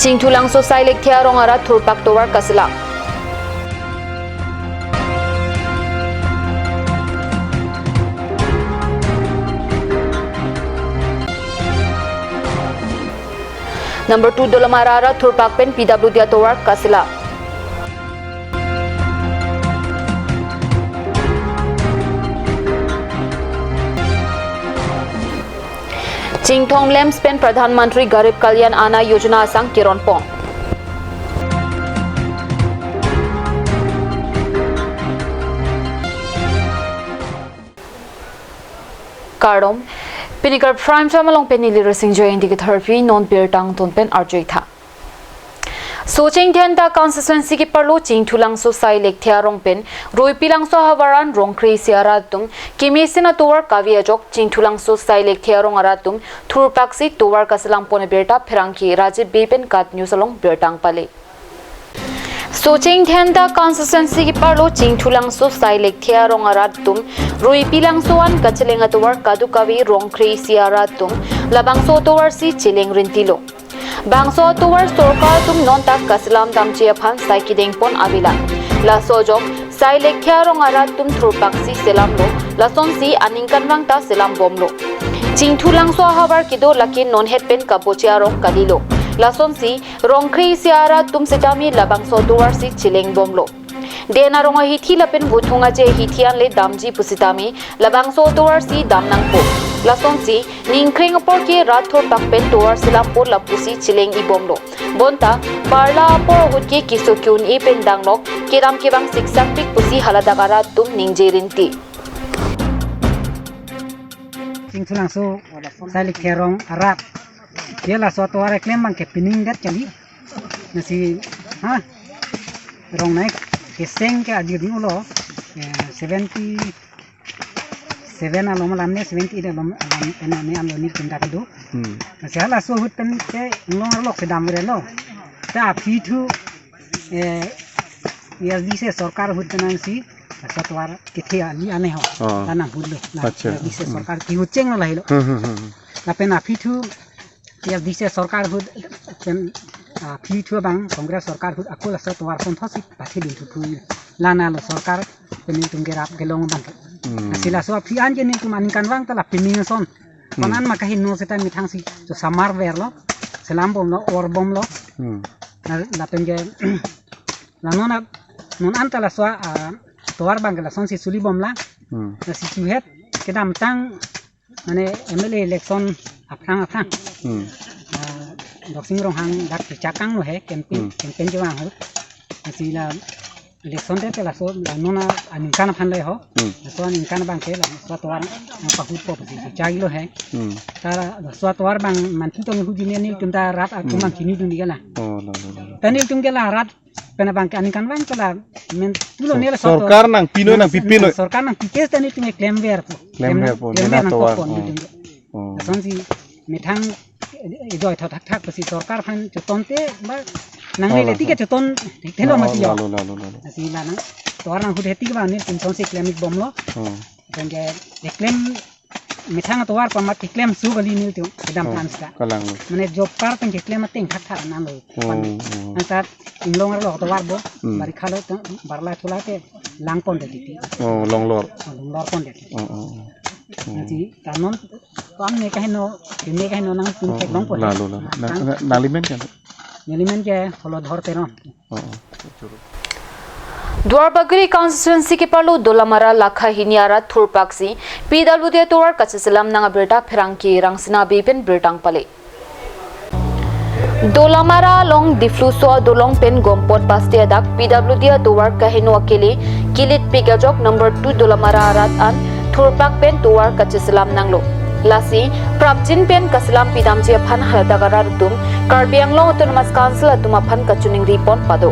Cingtulang so sailek thia rongara thurpak towar kasila. Number 2 Dolamarara thurpak pen PWD towar kasila. Cingthong Lems pen Pradhan Mantri Garib Kalyan Ana Yojana asang Kiron Pong. Kardom Pinikar Prime Time along penili racing joy indicate Karbi non beer tang ton pen arjoy tha. Soching Tenta constituency ki parlo Cingtulang so sai lek thia rong pen roi pilang so hawaran rong krei siara tum kimesina towar kavia jok Cingtulang so sai lek thia rong aratum thurpaksi towar kasalang pone berta pherangki raje bepen kat news along bertang pale. Soching Tenta constituency ki parlo Cingtulang so sai lek thia rong aratum roi pilang so an kachelenga towar kadu kavi rong krei siara tum labang so towar si chileng rintilo. Bangso towar sorkar tum non tak kaslam damchi aphan sai kideng pon avila la sojok sai lekhya rong arat tum thurpaksi selam lo la son si aningkan wang ta selam bomlo Cingtulang so habar kido lakin non het pen kapochia rong kadilo la son si rong khri siara tum setami labang so towar si chileng bomlo dena ronga hithi lapen buthunga je hithian le damji pusitami labang so towar si damnang po lason si ningkring por ke rathor takpen towar silam por lapusi chileng ibomlo bonta barla por hutke kisokyun e pendanglok kiram kebang siksak pik pusi haladagara tum ningjerinti Cingtulang so salik kerong arat dia la so towar klem bang ke pining dat kali nasi ha rong naik keseng ke adir ni ulo 70 7 alom lamne 70 alom ene amlo ni tinda kido sala so hutten ke ngong lok se damre lo ta phitu ya dise sarkar hutten si satwar kithe ali ane ho ana bullo na dise sarkar ki hucheng la hilo na pena phitu ya dise sarkar hud pen phitu bang kongres sarkar hud akula satwar kon thosi pathi din thu lana lo sarkar penin tunggerap gelong bang sila so pian je ni kumaninkan wang tala pining son konan makahin no seta mithang si to samar ver lo selam bom lo or bom lo la penge la nona non antala so towar bang la son si suli bom la na si chuhet kedam tang mane MLA election apang doxing rong hang dak chakang no he campaign je wang ho sila election te la so la nona aninkan phan le ho so aninkan bang ke la so towar pahut po si chagi lo he tara so towar bang man tu tong hu jine ni tunta rat akumang kini dun digala tanil tunggela rat pena bang ke aninkan bang kala men tulo ne la sarkar nang pino nang pipino sarkar nang pikes tani tunge claim ver po dena towar son si mithang joy thak thak pasi sarkar phan chutonte ba nang le ti ke chuton thelo ma ti yo asi la nang towar nang hud heti ba ni tin son si claim bom lo benge claim mithang towar pa mat claim su gali ni tu dam plan sta kalang mane job par teng claim mateng thak thak na lo ansat inglong lo towar bo bari khalo barla thula ke lang pon de ti longlor pon de nanti kanon pam ne kahino nang pun tek long pon nalimen kan nalimen ke holo dhor te no Dwarbagri constituency ke parlo Dolamara lakha hiniara thurpaksi PWD towar kachisalam nanga berta pherangki rangsina bepen bertang pale Dolamara long difluso dolong pen gompot paste adak PWD towar kahino akele kilit pigajok number 2 Dolamara arat an thurpak pen towar kachisalam nanglo lasi prapjin pen kaslam pidamji phan hadagara tum Karbi anglo autonomous council atuma phan kachuning ripon pado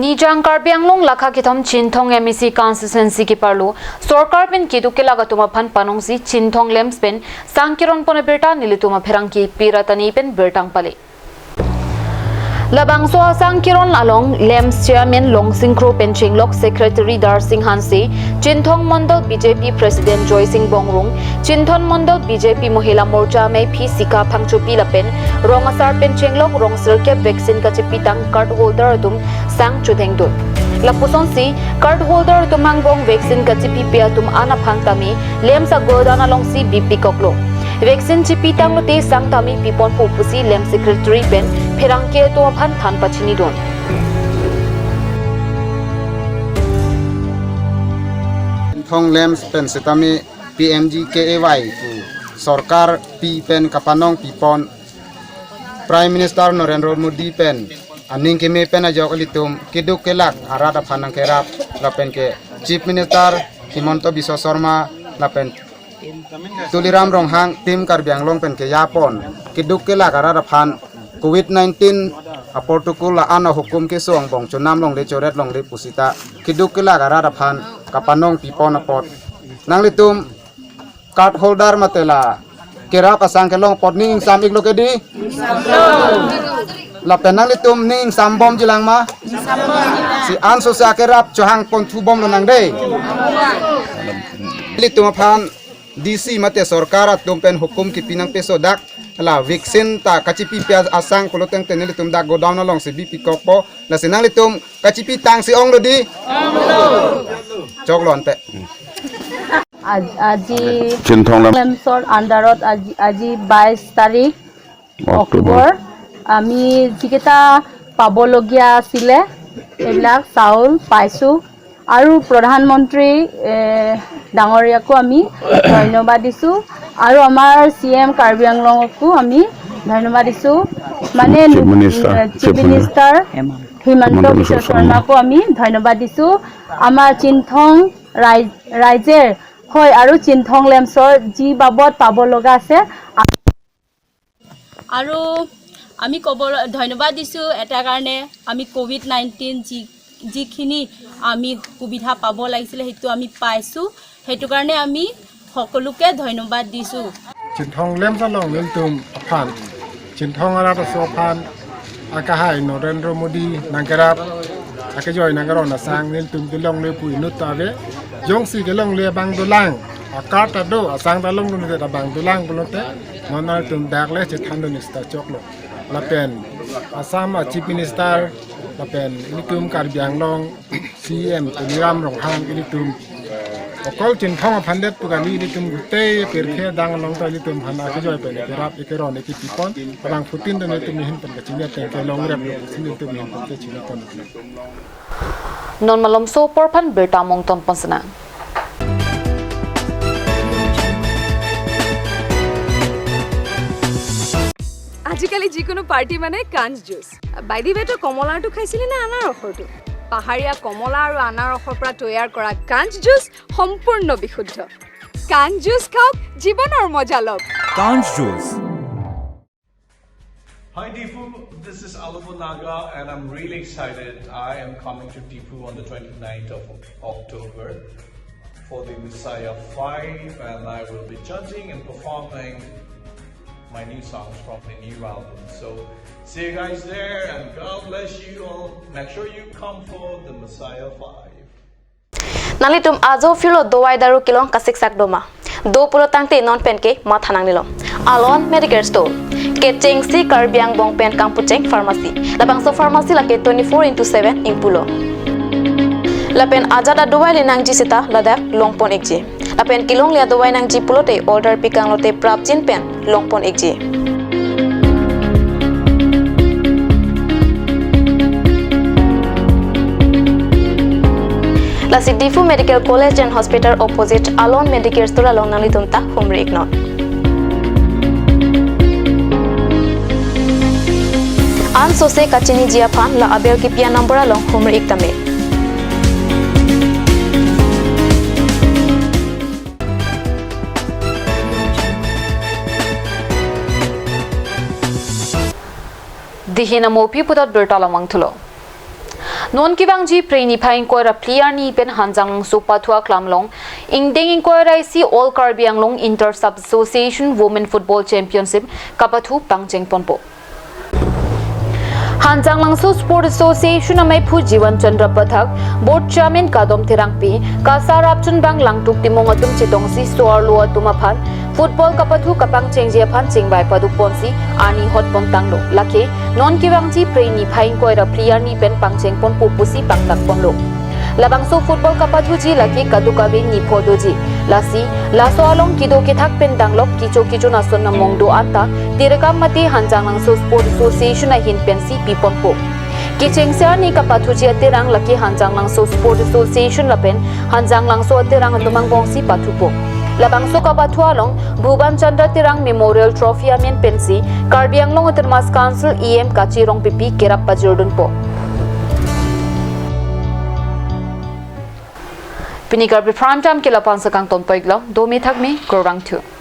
Nijang Karbi anglong lakha kitham Cingthong MEC constituency ki parlo sarkar pen kidu ke laga tuma phan panong si Cingthong lems pen sangkiron pone berta nilituma pherangki piratani pen bertang pale Labang so sang kiron along Lems chairman Long Singkro Penchinglok secretary Dar Singh Hansi Chinthong Mandal BJP president Joy Singh Bongrung Chinthon Mandal BJP Mohila Morcha Mai Phi Sika Phangchupi Lapen Rongasar Penchinglok Rong Sirke vaccine kachipitang card holder tum sang chudengdut Lapuson si card holder tumangbong vaccine kachipi pia tum ana phangtami Lems agodana long si BP koklo Vaccine chipitang lote sang tami pipon pupusi Lem secretary pen Perangke to phan than pachini don Thong Lems pen setami PMG KAY ku Sarkar P pen kapanong pipon Prime Minister Narendra Modi pen aning ke me pen ajok litum kiduk kelak arada phanang kerap lapen ke Chief Minister Himanta Biswa Sharma lapen Tuliram Ronghang tim Karbi Anglong pen ke yapon kiduk kelak arada phan COVID-19 aportukul la ana hukum ke suang bong chunam long le choret long le pusita kiduk kelak arada phan kapanong pipon apot nang litum card holder matela kera pasang ke long pot ning sam ik lokedi la penang litum ning sam bom jilang ma si an so sa kerap johang pon thu bom lo nang de litum phan DC mate sarkar tumpen hukum ki pinang peso dak la vaccine ta kachipi pia asang koloteng teneli tum dak go down along si BP kopo la sinang litum kachipi tang si ong lo di choklon te আজি Chinthong লেমছৰ আণ্ডাৰত আজি 22 তাৰিখ অক্টোবৰ আমি যিকেইটা পাবলগীয়া আছিলে এইবিলাক চাউল পাইছোঁ আৰু প্ৰধানমন্ত্ৰী ডাঙৰীয়াকো আমি ধন্যবাদ দিছোঁ আৰু আমাৰ CM কাৰ্বি আংলঙকো আমি ধন্যবাদ দিছোঁ মানে চিফ মিনিষ্টাৰ হিমন্ত বিশ্ব শৰ্মাকো আমি ধন্যবাদ দিছোঁ আমাৰ চিনথং ৰাইজেৰ হয় আৰু চিনথং লেমছৰ যি বাবদ পাব লগা আছে আৰু আমি ধন্যবাদ দিছোঁ এটা কাৰণে আমি COVID-19 যিখিনি আমি সুবিধা পাব লাগিছিলে সেইটো আমি পাইছোঁ সেইটো কাৰণে আমি সকলোকে ধন্যবাদ দিছোঁ চিনথং লেমছৰ লং লিলতুম আফান চিনথং আৰাত সোফান আকাহাই নৰেন্দ্ৰ মোদী নাংকেৰাপ আকে জয় নাগৰণ সাং লিলতুম দিলং le puinut tabe jongsi gelong le bang dulang akar tado asang dalong lu ne bang dulang bulote nonal tum dakle che thandu nista choklo lapen asama chief minister lapen litum Karbi Anglong CM Tuliram Ronghang litum okol Chinthong phandet pugani litum gute perkhe dang long ta litum phana ke joy pe kerap ekeron ekipon bang futin de litum hin pen ke chinya te ke long rep litum hin pen ke chinya ton non malom so porphan berta mong ton pansana আজিকালি যিকোনো পাৰ্টি মানে কাঞ্চ জুচ বাইদি বেটো কমলাটো খাইছিলি না আনাৰ ৰসটো পাহাৰীয়া কমলা আৰু আনাৰ ৰসৰ পৰা তৈয়াৰ কৰা কাঞ্চ জুচ সম্পূৰ্ণ বিশুদ্ধ কাঞ্চ জুচ খাওক জীৱনৰ মজা লওক কাঞ্চ juice Hi Tipu, this is Alupo Naga and I'm really excited. I am coming to Tipu on the 29th of October for the Messiah 5 and I will be judging and performing my new songs from the new album. So see you guys there and God bless you all. Make sure you come for the Messiah 5. Nalitum azo filo dowai daru kilong kasik sak doma. Do pulo tangte non pen ke ma thanang nilom. Alon medical store. Ke chengsi Karbi Anglong pen kang pucheng pharmacy. Labang so pharmacy la ke 24/7 ing pulo. Lapen ajada dowai linang jisita ladak longpon ekje. Lapen kilong lia dowai nang ji pulo te order pikang lote prapjin pen longpon ekje. La Sidifu Medical College and Hospital opposite Alon Medicare Store along Nalitumta Humri Ignore. An sose kachini jia pan la abel ki pia number along Humri Iktame. Dihina mopi putat bertala mangtulo. Non kibang ji preni phain koira player ni pen hanjang supa thua klamlong ingdeng in koira si all Karbi Anglong Inter Sub Association Women Football Championship kapathu pangcheng ponpo Hanjang Langso Sport Association amai phu Jiwan Chandra Pathak Board Chairman Kadom Thirangpi Kasar Apchun Bang Langtuk Timong Atum Chitongsi Soar Lo Atumaphan Football Kapathu Kapang Chengji Aphan Chingbai Paduk Ponsi Ani Hot Pontanglo Lake Non Kiwangji Preni Phain Koira Priani Pen Pangcheng Pon Pupusi Pangtak Ponlo Labangso Football Kapathu Ji Lake Kadukabe Ni Podoji Lasi Laso Along Kido Kithak Pen Danglok Kicho Kicho Nason Mongdo Ata Tirekam Mati Hanjang Langso Sport Association Ahin Pensi Piponpo Kicheng Siani Kapathu Ji Atirang Laki Hanjang Langso Sport Association Lapen Hanjang Langso Atirang Andumang Bongsi Patupo Labangso Kapathu Along Bhuban Chandra Tirang Memorial Trophy Amin Pensi Karbi Anglong Utermas Council EM Kachirong Pipi Kerap Pajurdun Po Pini Karbi Prime Time Kila Pansa Kang Ton Poiglo, Domi Thakmi, Gorang 2.